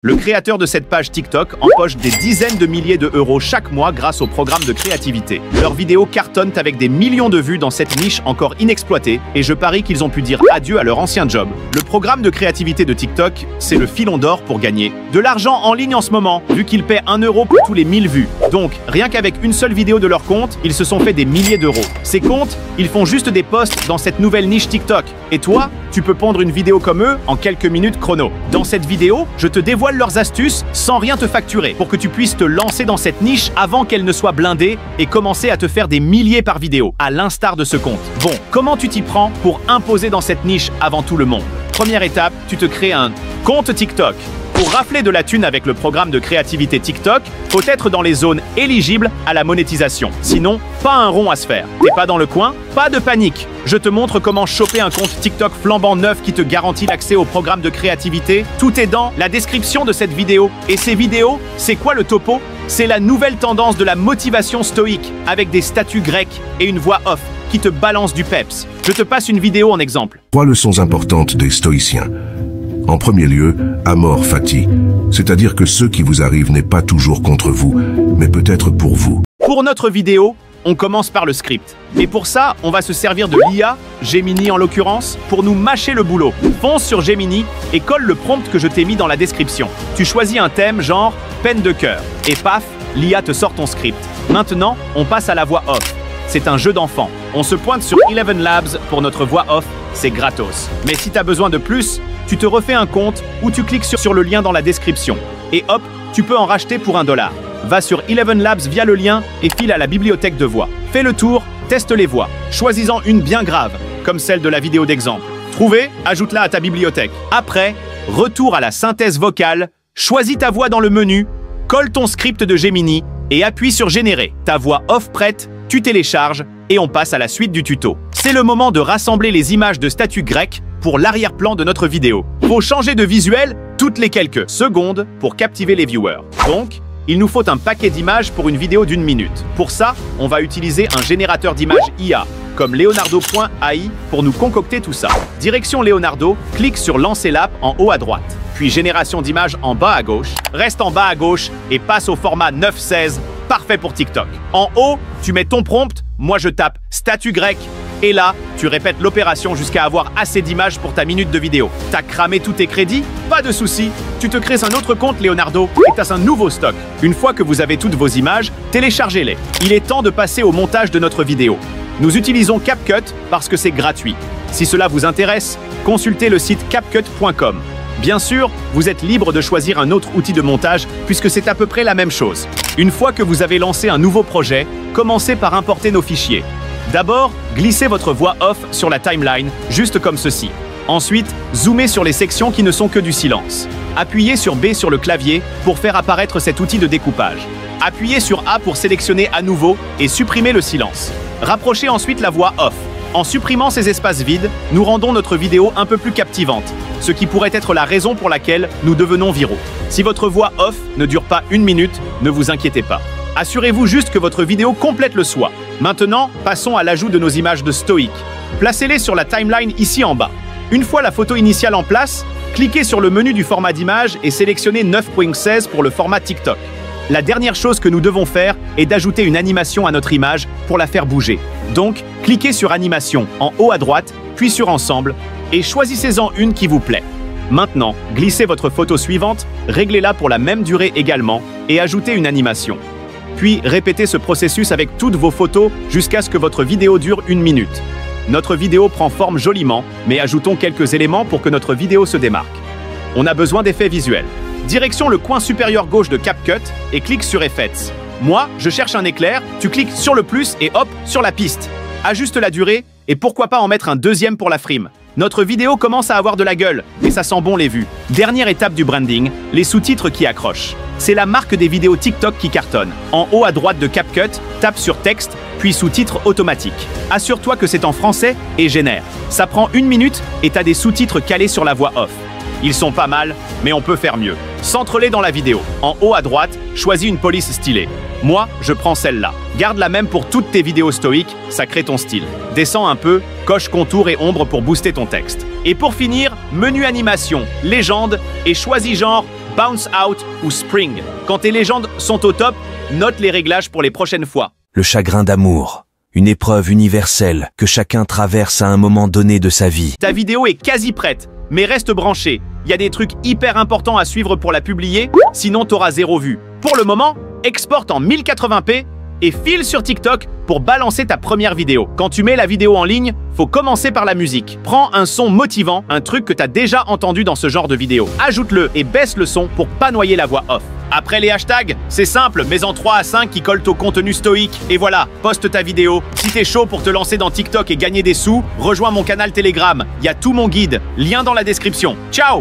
Le créateur de cette page TikTok empoche des dizaines de milliers d'euros chaque mois grâce au programme de créativité. Leurs vidéos cartonnent avec des millions de vues dans cette niche encore inexploitée et je parie qu'ils ont pu dire adieu à leur ancien job. Le programme de créativité de TikTok, c'est le filon d'or pour gagner de l'argent en ligne en ce moment, vu qu'ils paient 1 euro pour tous les 1000 vues. Donc, rien qu'avec une seule vidéo de leur compte, ils se sont fait des milliers d'euros. Ces comptes, ils font juste des posts dans cette nouvelle niche TikTok. Et toi, tu peux pondre une vidéo comme eux en quelques minutes chrono. Dans cette vidéo, je te dévoile leurs astuces sans rien te facturer pour que tu puisses te lancer dans cette niche avant qu'elle ne soit blindée et commencer à te faire des milliers par vidéo, à l'instar de ce compte. Bon, comment tu t'y prends pour imposer dans cette niche avant tout le monde? Première étape, tu te crées un compte TikTok. Pour rafler de la thune avec le programme de créativité TikTok, faut être dans les zones éligibles à la monétisation. Sinon, pas un rond à se faire. T'es pas dans le coin? Pas de panique. Je te montre comment choper un compte TikTok flambant neuf qui te garantit l'accès au programme de créativité. Tout est dans la description de cette vidéo. Et ces vidéos, c'est quoi le topo? C'est la nouvelle tendance de la motivation stoïque, avec des statues grecques et une voix off qui te balance du peps. Je te passe une vidéo en exemple. 3 leçons importantes des stoïciens. En premier lieu, amor fati, c'est-à-dire que ce qui vous arrive n'est pas toujours contre vous, mais peut-être pour vous. Pour notre vidéo, on commence par le script. Et pour ça, on va se servir de l'IA, Gemini en l'occurrence, pour nous mâcher le boulot. Fonce sur Gemini et colle le prompt que je t'ai mis dans la description. Tu choisis un thème genre peine de cœur. Et paf, l'IA te sort ton script. Maintenant, on passe à la voix off. C'est un jeu d'enfant. On se pointe sur Eleven Labs pour notre voix off, c'est gratos. Mais si tu as besoin de plus, tu te refais un compte ou tu cliques sur le lien dans la description. Et hop, tu peux en racheter pour $1. Va sur Eleven Labs via le lien et file à la bibliothèque de voix. Fais le tour, teste les voix. Choisis-en une bien grave, comme celle de la vidéo d'exemple. Trouvé, ajoute-la à ta bibliothèque. Après, retour à la synthèse vocale, choisis ta voix dans le menu, colle ton script de Gemini et appuie sur Générer. Ta voix off prête, tu télécharges et on passe à la suite du tuto. C'est le moment de rassembler les images de statues grecques pour l'arrière-plan de notre vidéo. Faut changer de visuel toutes les quelques secondes pour captiver les viewers. Donc, il nous faut un paquet d'images pour une vidéo d'1 minute. Pour ça, on va utiliser un générateur d'images IA, comme Leonardo.ai, pour nous concocter tout ça. Direction Leonardo, clique sur Lancer l'app en haut à droite, puis Génération d'images en bas à gauche, reste en bas à gauche et passe au format 9:16, parfait pour TikTok. En haut, tu mets ton prompt, moi je tape statue grecque, et là, tu répètes l'opération jusqu'à avoir assez d'images pour ta minute de vidéo. T'as cramé tous tes crédits? Pas de souci. Tu te crées un autre compte Leonardo et t'as un nouveau stock. Une fois que vous avez toutes vos images, téléchargez-les. Il est temps de passer au montage de notre vidéo. Nous utilisons CapCut parce que c'est gratuit. Si cela vous intéresse, consultez le site capcut.com. Bien sûr, vous êtes libre de choisir un autre outil de montage puisque c'est à peu près la même chose. Une fois que vous avez lancé un nouveau projet, commencez par importer nos fichiers. D'abord, glissez votre voix off sur la timeline, juste comme ceci. Ensuite, zoomez sur les sections qui ne sont que du silence. Appuyez sur B sur le clavier pour faire apparaître cet outil de découpage. Appuyez sur A pour sélectionner à nouveau et supprimer le silence. Rapprochez ensuite la voix off. En supprimant ces espaces vides, nous rendons notre vidéo un peu plus captivante, ce qui pourrait être la raison pour laquelle nous devenons viraux. Si votre voix off ne dure pas 1 minute, ne vous inquiétez pas. Assurez-vous juste que votre vidéo complète le soit. Maintenant, passons à l'ajout de nos images de stoïque. Placez-les sur la timeline ici en bas. Une fois la photo initiale en place, cliquez sur le menu du format d'image et sélectionnez 9:16 pour le format TikTok. La dernière chose que nous devons faire est d'ajouter une animation à notre image pour la faire bouger. Donc, cliquez sur Animation en haut à droite, puis sur Ensemble, et choisissez-en une qui vous plaît. Maintenant, glissez votre photo suivante, réglez-la pour la même durée également, et ajoutez une animation. Puis, répétez ce processus avec toutes vos photos jusqu'à ce que votre vidéo dure 1 minute. Notre vidéo prend forme joliment, mais ajoutons quelques éléments pour que notre vidéo se démarque. On a besoin d'effets visuels. Direction le coin supérieur gauche de CapCut et clique sur Effects. Moi, je cherche un éclair, tu cliques sur le plus et hop, sur la piste. Ajuste la durée et pourquoi pas en mettre un deuxième pour la frime. Notre vidéo commence à avoir de la gueule et ça sent bon les vues. Dernière étape du branding, les sous-titres qui accrochent. C'est la marque des vidéos TikTok qui cartonne. En haut à droite de CapCut, tape sur Texte, puis sous-titres automatiques. Assure-toi que c'est en français et génère. Ça prend 1 minute et t'as des sous-titres calés sur la voix off. Ils sont pas mal, mais on peut faire mieux. Centre-les dans la vidéo. En haut à droite, choisis une police stylée. Moi, je prends celle-là. Garde la même pour toutes tes vidéos stoïques, ça crée ton style. Descends un peu, coche contour et ombre pour booster ton texte. Et pour finir, menu animation, légende et choisis genre Bounce Out ou Spring. Quand tes légendes sont au top, note les réglages pour les prochaines fois. Le chagrin d'amour. Une épreuve universelle que chacun traverse à un moment donné de sa vie. Ta vidéo est quasi prête, mais reste branché. Il y a des trucs hyper importants à suivre pour la publier, sinon t'auras 0 vue. Pour le moment, exporte en 1080p et file sur TikTok pour balancer ta première vidéo. Quand tu mets la vidéo en ligne, faut commencer par la musique. Prends un son motivant, un truc que t'as déjà entendu dans ce genre de vidéo. Ajoute-le et baisse le son pour pas noyer la voix off. Après les hashtags, c'est simple, mets-en 3 à 5 qui collent au contenu stoïque. Et voilà, poste ta vidéo. Si t'es chaud pour te lancer dans TikTok et gagner des sous, rejoins mon canal Telegram. Il y a tout mon guide, lien dans la description. Ciao!